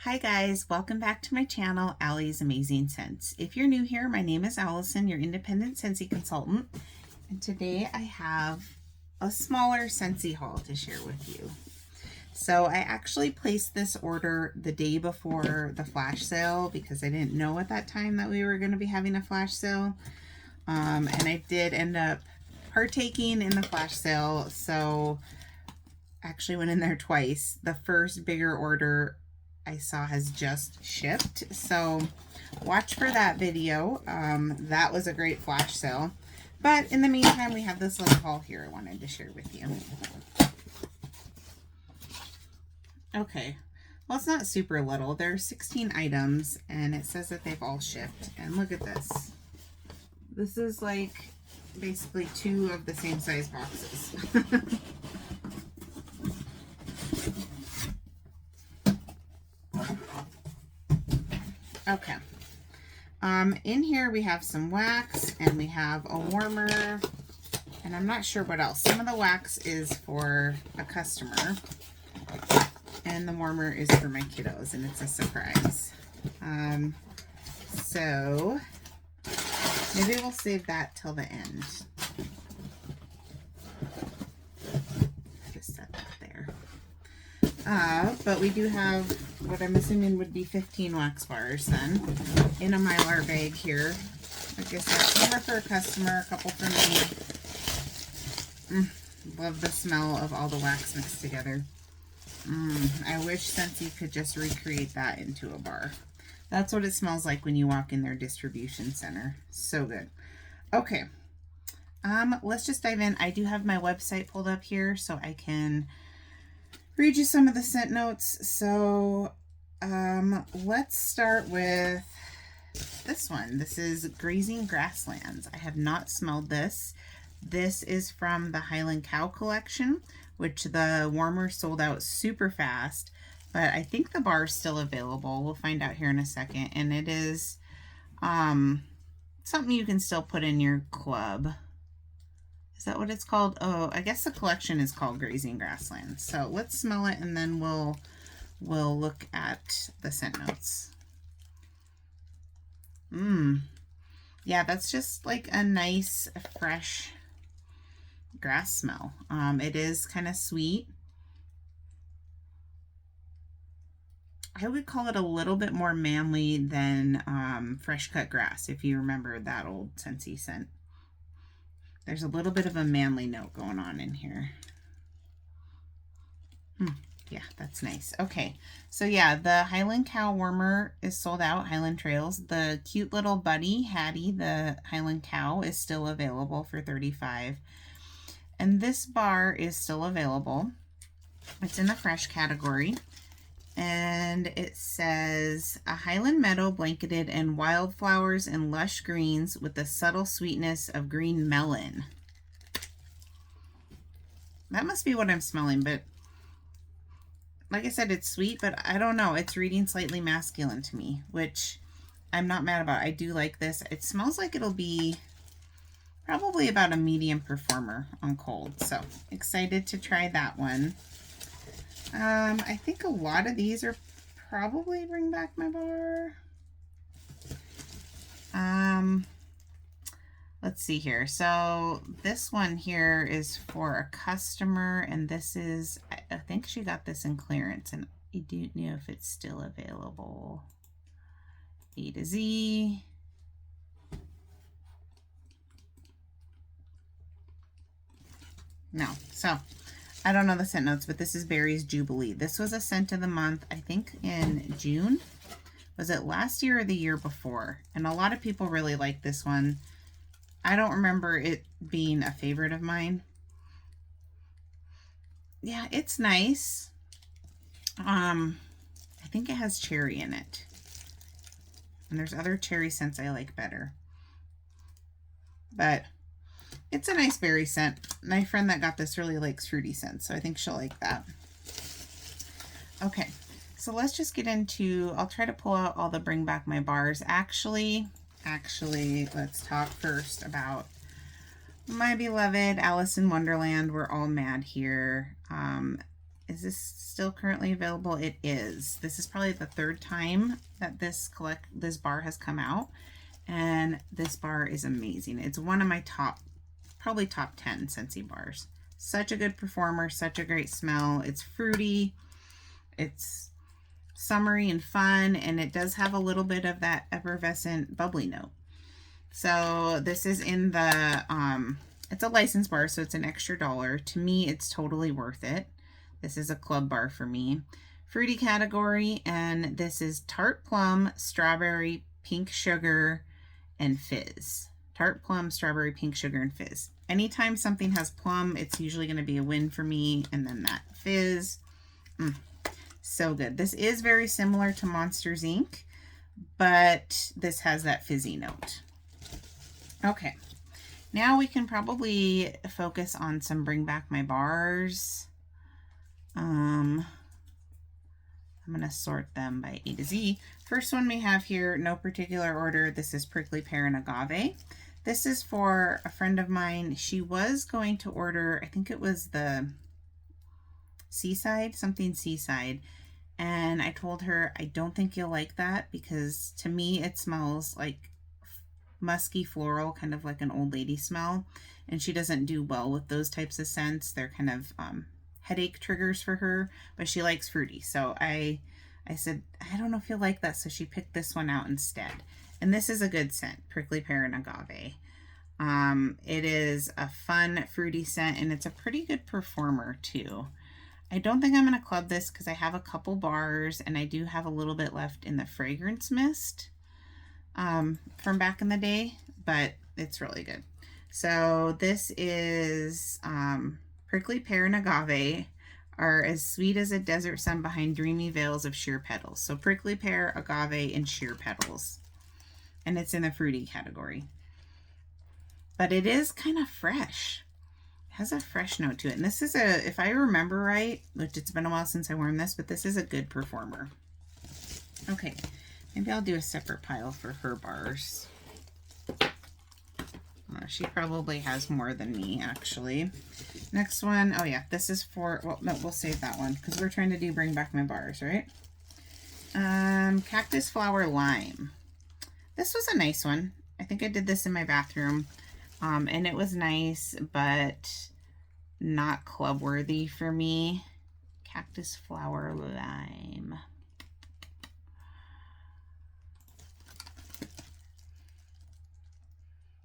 Hi guys, welcome back to my channel, Allie's Amazing Scents. If you're new here, my name is Allison, your independent Scentsy consultant, and today I have a smaller Scentsy haul to share with you. So I actually placed this order the day before the flash sale because I didn't know at that time that we were going to be having a flash sale, and I did end up partaking in the flash sale, so actually went in there twice. The first bigger order I saw has just shipped, so watch for that video. That was a great flash sale, but in the meantime we have this little haul here I wanted to share with you. Okay, well, it's not super little. There are 16 items and it says that they've all shipped, and look at this. This is like basically two of the same size boxes. Okay. In here we have some wax and we have a warmer, and I'm not sure what else. Some of the wax is for a customer and the warmer is for my kiddos, and it's a surprise. So maybe we'll save that till the end. Just set that there. But we do have what I'm assuming would be 15 wax bars then in a Mylar bag here. Like I said, some are for a customer, a couple for me. Love the smell of all the wax mixed together. I wish Scentsy could just recreate that into a bar. That's what it smells like when you walk in their distribution center. So good. Okay. Let's just dive in. I do have my website pulled up here so I can read you some of the scent notes. So let's start with this one. This is Grazing Grasslands. I have not smelled this. This is from the Highland Cow collection, which the warmer sold out super fast, but I think the bar is still available. We'll find out here in a second. And it is something you can still put in your club. Is that what it's called? Oh, I guess the collection is called Grazing Grasslands. So let's smell it and then we'll look at the scent notes. Yeah, that's just like a nice, fresh grass smell. It is kind of sweet. I would call it a little bit more manly than fresh cut grass, if you remember that old Scentsy scent. There's a little bit of a manly note going on in here. Yeah, that's nice. Okay, so yeah, the Highland Cow warmer is sold out, Highland Trails. The cute little buddy, Hattie, the Highland Cow, is still available for $35. And this bar is still available. It's in the fresh category. And it says, a Highland meadow blanketed in wildflowers and lush greens with the subtle sweetness of green melon. That must be what I'm smelling, but like I said, it's sweet, but I don't know. It's reading slightly masculine to me, which I'm not mad about. I do like this. It smells like it'll be probably about a medium performer on cold. So excited to try that one. I think a lot of these are probably Bring Back My Bar. Let's see here. So this one here is for a customer, and this is, I think she got this in clearance, and I don't know if it's still available. A to Z. No. So I don't know the scent notes, but this is Berry's Jubilee. This was a scent of the month, I think in June. Was it last year or the year before? And a lot of people really like this one. I don't remember it being a favorite of mine. Yeah, it's nice. I think it has cherry in it. And there's other cherry scents I like better. But it's a nice berry scent. My friend that got this really likes fruity scents, so I think she'll like that. Okay, so let's just get into, I'll try to pull out all the Bring Back My Bars. Actually, let's talk first about my beloved Alice in Wonderland. We're all mad here. Is this still currently available? It is. This is probably the third time that this bar has come out, and this bar is amazing. It's one of my probably top 10 Scentsy bars. Such a good performer, such a great smell. It's fruity, it's summery and fun, and it does have a little bit of that effervescent bubbly note. So this is in the, it's a licensed bar, so it's an extra $1. To me, it's totally worth it. This is a club bar for me. Fruity category, and this is tart plum, strawberry, pink sugar, and fizz. Tart plum, strawberry, pink sugar, and fizz. Anytime something has plum, it's usually going to be a win for me. And then that fizz. So good. This is very similar to Monsters Inc., but this has that fizzy note. Okay. Now we can probably focus on some Bring Back My Bars. I'm going to sort them by A to Z. First one we have here, no particular order. This is Prickly Pear and Agave. This is for a friend of mine. She was going to order, I think it was the Seaside, something Seaside. And I told her, I don't think you'll like that because to me it smells like musky floral, kind of like an old lady smell. And she doesn't do well with those types of scents. They're kind of headache triggers for her, but she likes fruity. So I said, I don't know if you'll like that. So she picked this one out instead. And this is a good scent, Prickly Pear and Agave. It is a fun, fruity scent, and it's a pretty good performer too. I don't think I'm going to club this because I have a couple bars, and I do have a little bit left in the fragrance mist from back in the day, but it's really good. So this is Prickly Pear and Agave are as sweet as a desert sun behind dreamy veils of sheer petals. So Prickly Pear, Agave, and sheer petals. And it's in the fruity category. But it is kind of fresh. It has a fresh note to it. And this is a, if I remember right, which it's been a while since I worn this, but this is a good performer. Okay, maybe I'll do a separate pile for her bars. She probably has more than me, actually. Next one, oh yeah, this is for, well, no, we'll save that one because we're trying to do Bring Back My Bars, right? Cactus Flower Lime. This was a nice one. I think I did this in my bathroom, and it was nice, but not club worthy for me. Cactus Flower Lime.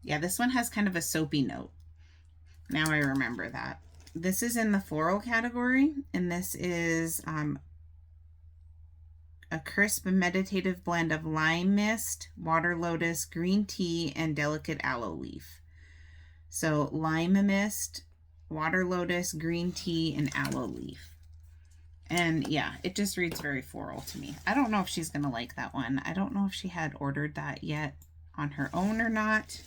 Yeah, this one has kind of a soapy note. Now I remember that. This is in the floral category, and this is a crisp and meditative blend of lime mist, water lotus, green tea, and delicate aloe leaf. So lime mist, water lotus, green tea, and aloe leaf. And yeah, it just reads very floral to me. I don't know if she's going to like that one. I don't know if she had ordered that yet on her own or not.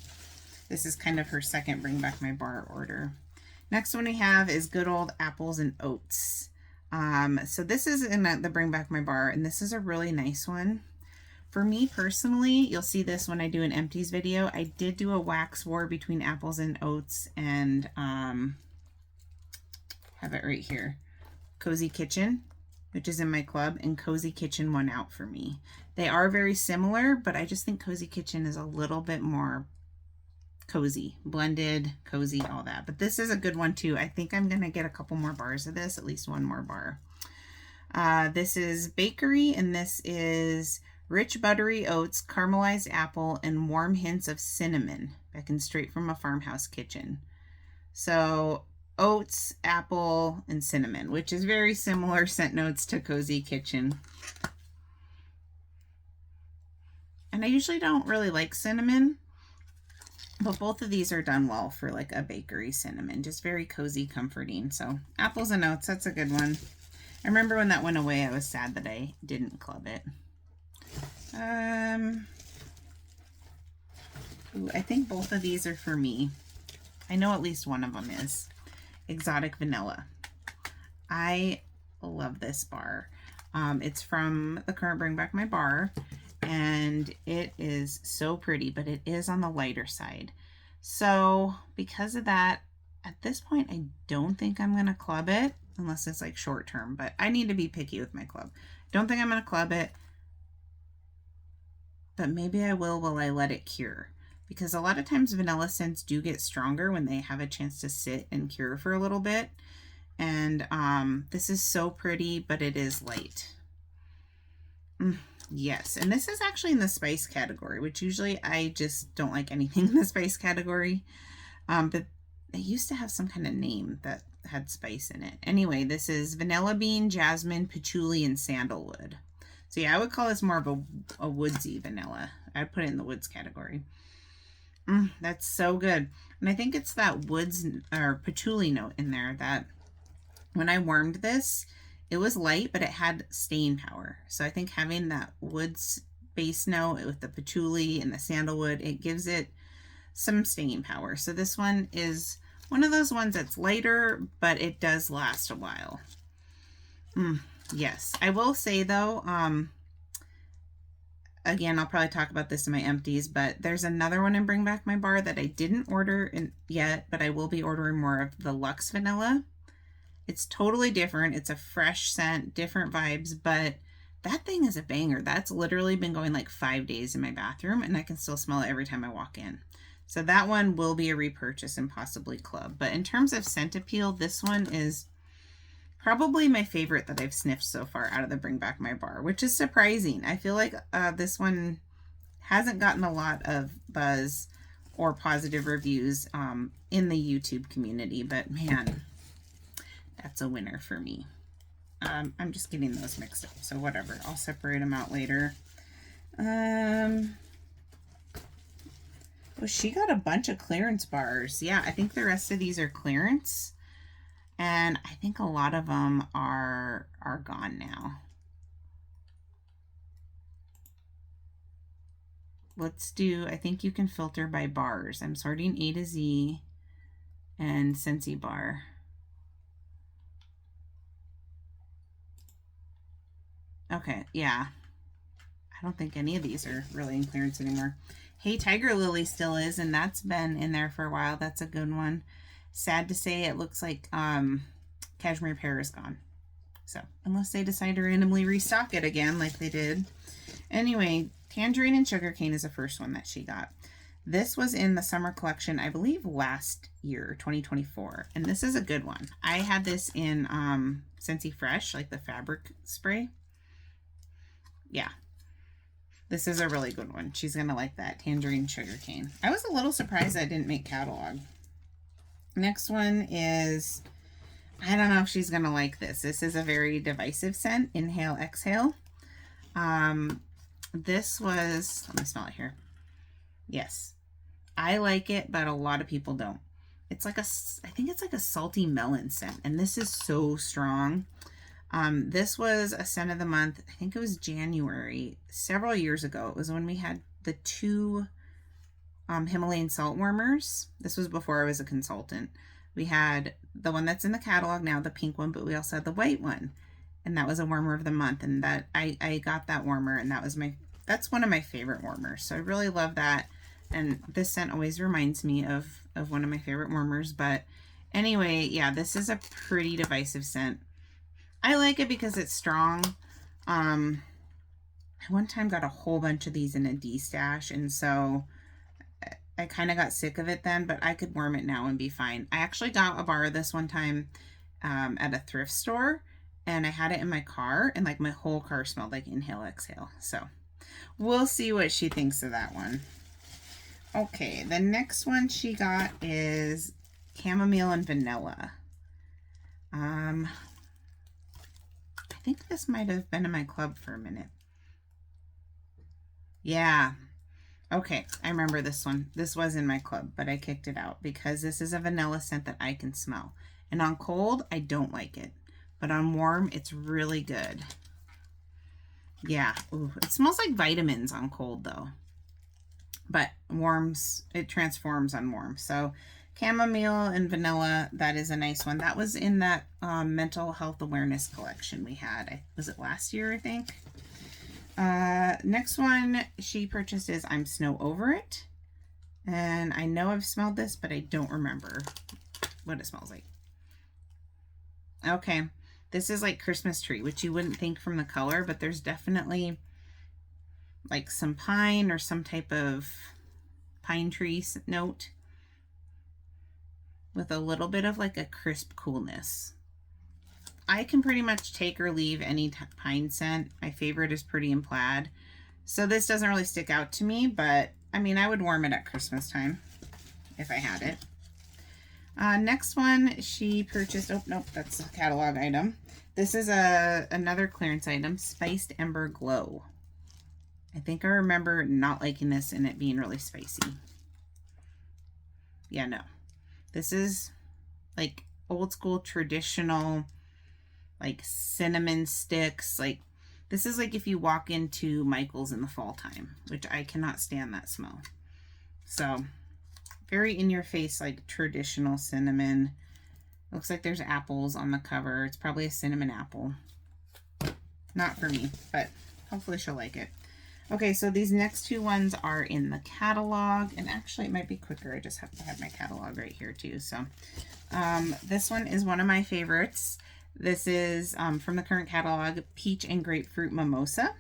This is kind of her second Bring Back My Bar order. Next one we have is Good Old Apples and Oats. So this is in the Bring Back My Bar, and this is a really nice one. For me personally, you'll see this when I do an empties video. I did do a wax war between apples and oats, and have it right here. Cozy Kitchen, which is in my club, and Cozy Kitchen won out for me. They are very similar, but I just think Cozy Kitchen is a little bit more cozy, blended, cozy, all that. But this is a good one too. I think I'm gonna get a couple more bars of this, at least one more bar. This is Bakery, and this is rich buttery oats, caramelized apple, and warm hints of cinnamon, beckoned straight from a farmhouse kitchen. So oats, apple, and cinnamon, which is very similar scent notes to Cozy Kitchen. And I usually don't really like cinnamon, but both of these are done well for like a bakery cinnamon. Just very cozy, comforting. So apples and oats, that's a good one. I remember when that went away, I was sad that I didn't club it. Ooh, I think both of these are for me. I know at least one of them is. Exotic Vanilla. I love this bar. It's from the current Bring Back My Bar. And it is so pretty, but it is on the lighter side. So because of that, at this point, I don't think I'm going to club it. unless it's like short term, but I need to be picky with my club. Don't think I'm going to club it, but maybe I will while I let it cure, because a lot of times vanilla scents do get stronger when they have a chance to sit and cure for a little bit. And this is so pretty, but it is light. Yes, and this is actually in the spice category, which usually I just don't like anything in the spice category. But it used to have some kind of name that had spice in it. Anyway, this is vanilla bean, jasmine, patchouli, and sandalwood. So yeah, I would call this more of a woodsy vanilla. I'd put it in the woods category. That's so good. And I think it's that woods or patchouli note in there that when I warmed this, it was light, but it had staying power. So I think having that woods base note with the patchouli and the sandalwood, it gives it some staying power. So this one is one of those ones that's lighter, but it does last a while. Yes, I will say though, again, I'll probably talk about this in my empties, but there's another one in Bring Back My Bar that I didn't order yet, but I will be ordering more of, the Luxe Vanilla. It's totally different. It's a fresh scent, different vibes, but that thing is a banger. That's literally been going like 5 days in my bathroom, and I can still smell it every time I walk in. So that one will be a repurchase and possibly club. But in terms of scent appeal, this one is probably my favorite that I've sniffed so far out of the Bring Back My Bar, which is surprising. I feel like this one hasn't gotten a lot of buzz or positive reviews in the YouTube community, but man, that's a winner for me. I'm just getting those mixed up, so whatever. I'll separate them out later. Well, she got a bunch of clearance bars. Yeah, I think the rest of these are clearance. And I think a lot of them are gone now. Let's do, I think you can filter by bars. I'm sorting A to Z and Scentsy bar. Okay, yeah. I don't think any of these are really in clearance anymore. Hey, Tiger Lily still is, and that's been in there for a while. That's a good one. Sad to say, it looks like Cashmere Pear is gone. So, unless they decide to randomly restock it again like they did. Anyway, Tangerine and Sugarcane is the first one that she got. This was in the summer collection, I believe last year, 2024. And this is a good one. I had this in Scentsy Fresh, like the fabric spray. Yeah. This is a really good one. She's going to like that. Tangerine Sugarcane. I was a little surprised I didn't make catalog. Next one is, I don't know if she's going to like this. This is a very divisive scent. Inhale, Exhale. This was, let me smell it here. Yes. I like it, but a lot of people don't. It's like I think it's like a salty melon scent, and this is so strong. This was a scent of the month. I think it was January, several years ago. It was when we had the 2 Himalayan salt warmers. This was before I was a consultant. We had the one that's in the catalog now, the pink one, but we also had the white one, and that was a warmer of the month. And that I got that warmer, and that's one of my favorite warmers. So I really love that. And this scent always reminds me of one of my favorite warmers. But anyway, yeah, this is a pretty divisive scent. I like it because it's strong. I one time got a whole bunch of these in a D-stash, and so I kind of got sick of it then, but I could warm it now and be fine. I actually got a bar of this one time at a thrift store, and I had it in my car, and like my whole car smelled like Inhale, Exhale. So we'll see what she thinks of that one. Okay, the next one she got is Chamomile and Vanilla. I think this might have been in my club for a minute. Yeah. Okay, I remember this one. This was in my club, but I kicked it out because this is a vanilla scent that I can smell. And on cold, I don't like it. But on warm, it's really good. Yeah. Ooh, it smells like vitamins on cold, though. But warms, it transforms on warm. So chamomile and vanilla, that is a nice one. That was in that mental health awareness collection we had. Was it last year, I think? Next one she purchased is I'm Snow Over It. And I know I've smelled this, but I don't remember what it smells like. Okay. This is like Christmas tree, which you wouldn't think from the color, but there's definitely like some pine or some type of pine tree note with a little bit of like a crisp coolness. I can pretty much take or leave any pine scent. My favorite is Pretty in Plaid. So this doesn't really stick out to me, but I mean, I would warm it at Christmas time if I had it. Next one she purchased, oh nope, that's a catalog item. This is another clearance item, Spiced Ember Glow. I think I remember not liking this and it being really spicy. Yeah, no. This is like old school traditional, like cinnamon sticks. Like this is like if you walk into Michael's in the fall time, which I cannot stand that smell. So very in your face, like traditional cinnamon. Looks like there's apples on the cover. It's probably a cinnamon apple. Not for me, but hopefully she'll like it. Okay, so these next two ones are in the catalog, and actually it might be quicker. I just have to have my catalog right here too. So this one is one of my favorites. This is from the current catalog, Peach and Grapefruit Mimosa.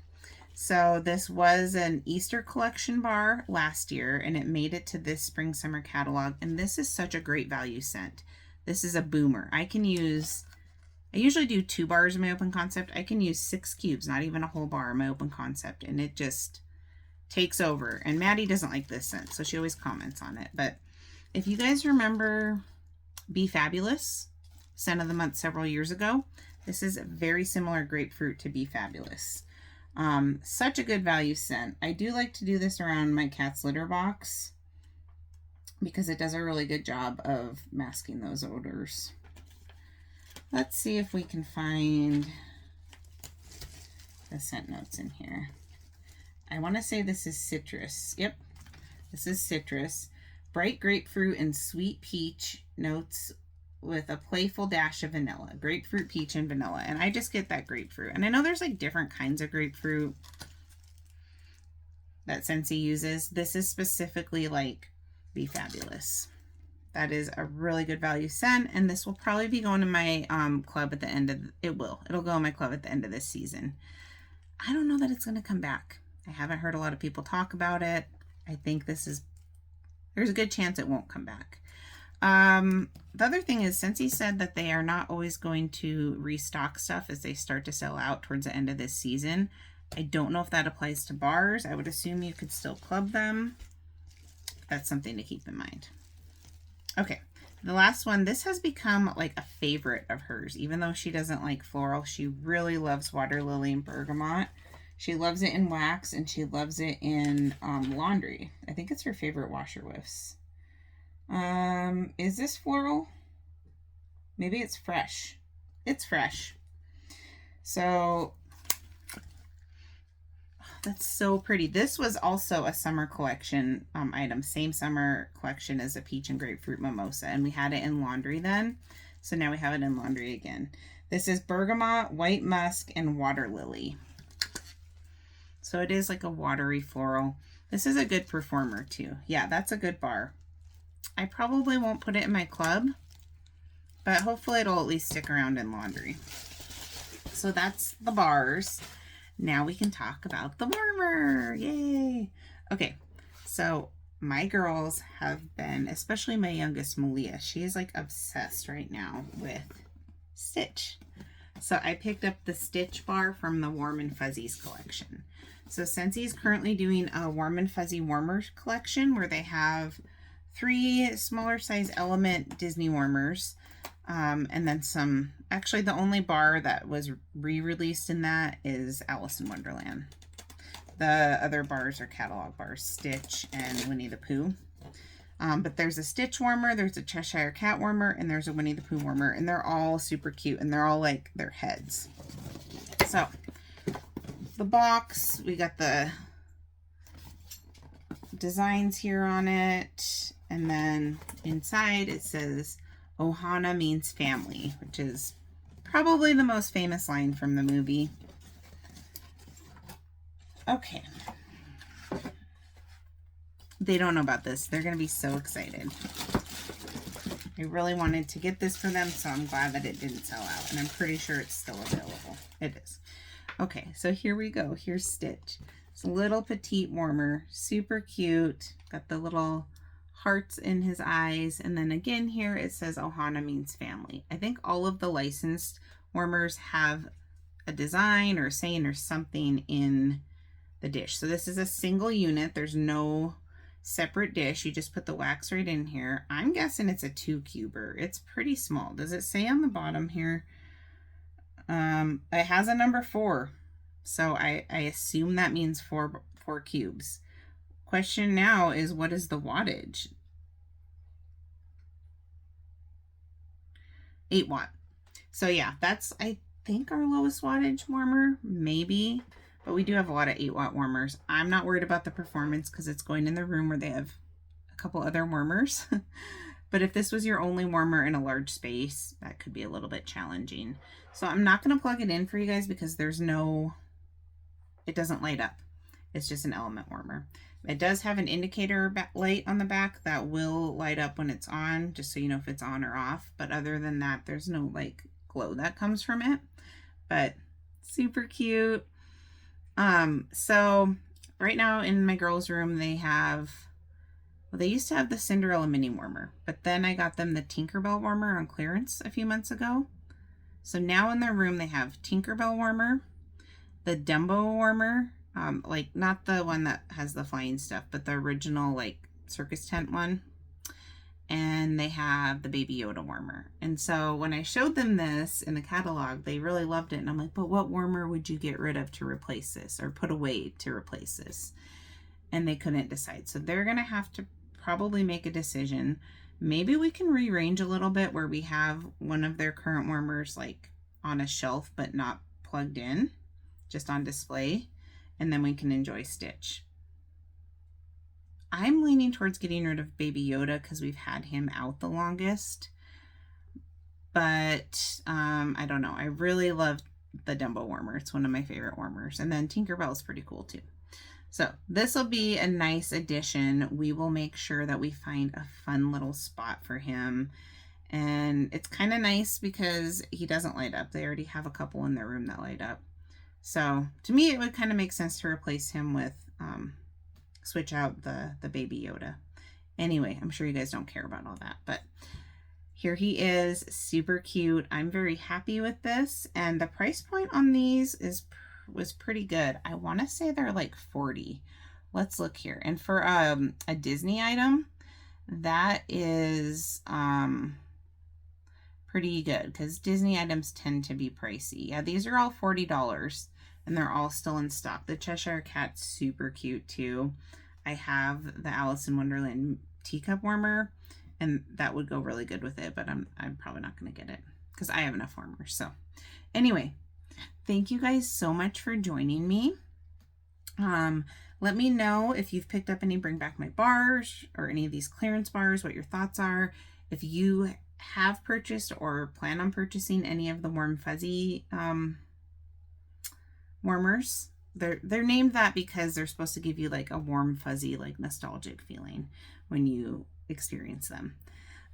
So this was an Easter collection bar last year, and it made it to this spring summer catalog, and this is such a great value scent. This is a boomer. I usually do 2 bars in my open concept. I can use 6 cubes, not even a whole bar in my open concept, and it just takes over. And Maddie doesn't like this scent, so she always comments on it. But if you guys remember Be Fabulous, scent of the month several years ago, this is very similar grapefruit to Be Fabulous. Such a good value scent. I do like to do this around my cat's litter box because it does a really good job of masking those odors. Let's see if we can find the scent notes in here. I want to say this is citrus. Yep, this is citrus. Bright grapefruit and sweet peach notes with a playful dash of vanilla. Grapefruit, peach, and vanilla. And I just get that grapefruit. And I know there's like different kinds of grapefruit that Scentsy uses. This is specifically like Be Fabulous. That is a really good value scent, and this will probably be going to my club at the end of, it'll go in my club at the end of this season. I don't know that it's going to come back. I haven't heard a lot of people talk about it. I think there's a good chance it won't come back. The other thing is Scentsy said that they are not always going to restock stuff as they start to sell out towards the end of this season. I don't know if that applies to bars. I would assume you could still club them. That's something to keep in mind. Okay, the last one, this has become like a favorite of hers. Even though she doesn't like floral, she really loves water lily and bergamot. She loves it in wax and she loves it in laundry. I think it's her favorite washer whiffs. Is this floral? Maybe it's fresh. It's fresh. So that's so pretty. This was also a summer collection item. Same summer collection as a peach and grapefruit mimosa. And we had it in laundry then. So now we have it in laundry again. This is bergamot, white musk, and water lily. So it is like a watery floral. This is a good performer too. Yeah, that's a good bar. I probably won't put it in my club, but hopefully it'll at least stick around in laundry. So that's the bars. Now we can talk about the warmer. Yay! Okay, so my girls have been, especially my youngest Malia, she is like obsessed right now with Stitch. So I picked up the Stitch bar from the Warm and Fuzzies collection. So Scentsy is currently doing a Warm and Fuzzy warmers collection where they have 3 smaller size Element Disney warmers. And then some, actually the only bar that was re-released in that is Alice in Wonderland. The other bars are catalog bars, Stitch and Winnie the Pooh. But there's a Stitch warmer, there's a Cheshire Cat warmer, and there's a Winnie the Pooh warmer, and they're all super cute, and they're all like their heads. So, the box, we got the designs here on it, and then inside it says Ohana means family, which is probably the most famous line from the movie. Okay. They don't know about this. They're going to be so excited. I really wanted to get this for them, so I'm glad that it didn't sell out. And I'm pretty sure it's still available. It is. Okay, so here we go. Here's Stitch. It's a little petite warmer. Super cute. Got the little hearts in his eyes. And then again here it says Ohana means family. I think all of the licensed warmers have a design or a saying or something in the dish. So this is a single unit. There's no separate dish. You just put the wax right in here. I'm guessing it's a 2-cuber. It's pretty small. Does it say on the bottom here? It has a number 4. So I assume that means four cubes. Question now is, what is the wattage? 8 watt. So yeah, that's, I think, our lowest wattage warmer, maybe. But we do have a lot of 8 watt warmers. I'm not worried about the performance because it's going in the room where they have a couple other warmers. But if this was your only warmer in a large space, that could be a little bit challenging. So I'm not going to plug it in for you guys because there's no, it doesn't light up. It's just an element warmer. It does have an indicator light on the back that will light up when it's on, just so you know if it's on or off. But other than that, there's no like glow that comes from it. But super cute. So right now in my girls' room, they have, well, they used to have the Cinderella mini warmer, but then I got them the Tinkerbell warmer on clearance a few months ago. So now in their room, they have Tinkerbell warmer, the Dumbo warmer, like not the one that has the flying stuff, but the original like circus tent one. And they have the Baby Yoda warmer. And so when I showed them this in the catalog, they really loved it. And I'm like, but what warmer would you get rid of to replace this, or put away to replace this? And they couldn't decide. So they're going to have to probably make a decision. Maybe we can rearrange a little bit where we have one of their current warmers like on a shelf, but not plugged in, just on display. And then we can enjoy Stitch. I'm leaning towards getting rid of Baby Yoda because we've had him out the longest. But I don't know. I really love the Dumbo warmer. It's one of my favorite warmers. And then Tinkerbell is pretty cool too. So this will be a nice addition. We will make sure that we find a fun little spot for him. And it's kind of nice because he doesn't light up. They already have a couple in their room that light up. So to me, it would kind of make sense to replace him with... switch out the Baby Yoda. Anyway, I'm sure you guys don't care about all that, but here he is, super cute. I'm very happy with this, and the price point on these was pretty good. I want to say they're like 40. Let's look here. And for a Disney item, that is pretty good because Disney items tend to be pricey. Yeah, these are all $40. And they're all still in stock. The Cheshire Cat's super cute too. I have the Alice in Wonderland teacup warmer, and that would go really good with it, but I'm probably not going to get it because I have enough warmers. So anyway, thank you guys so much for joining me. Let me know if you've picked up any Bring Back My bars or any of these clearance bars, what your thoughts are. If you have purchased or plan on purchasing any of the Warm Fuzzy warmers. They're named that because they're supposed to give you like a warm, fuzzy, like nostalgic feeling when you experience them.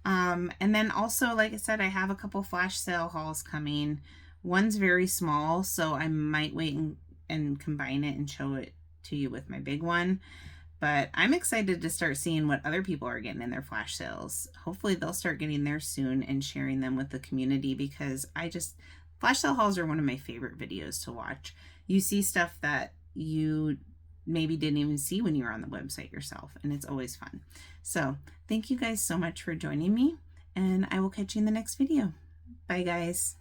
And then also, like I said, I have a couple flash sale hauls coming. One's very small, so I might wait and combine it and show it to you with my big one. But I'm excited to start seeing what other people are getting in their flash sales. Hopefully they'll start getting theirs soon and sharing them with the community, because flash sale hauls are one of my favorite videos to watch. You see stuff that you maybe didn't even see when you were on the website yourself, and it's always fun. So thank you guys so much for joining me, and I will catch you in the next video. Bye guys.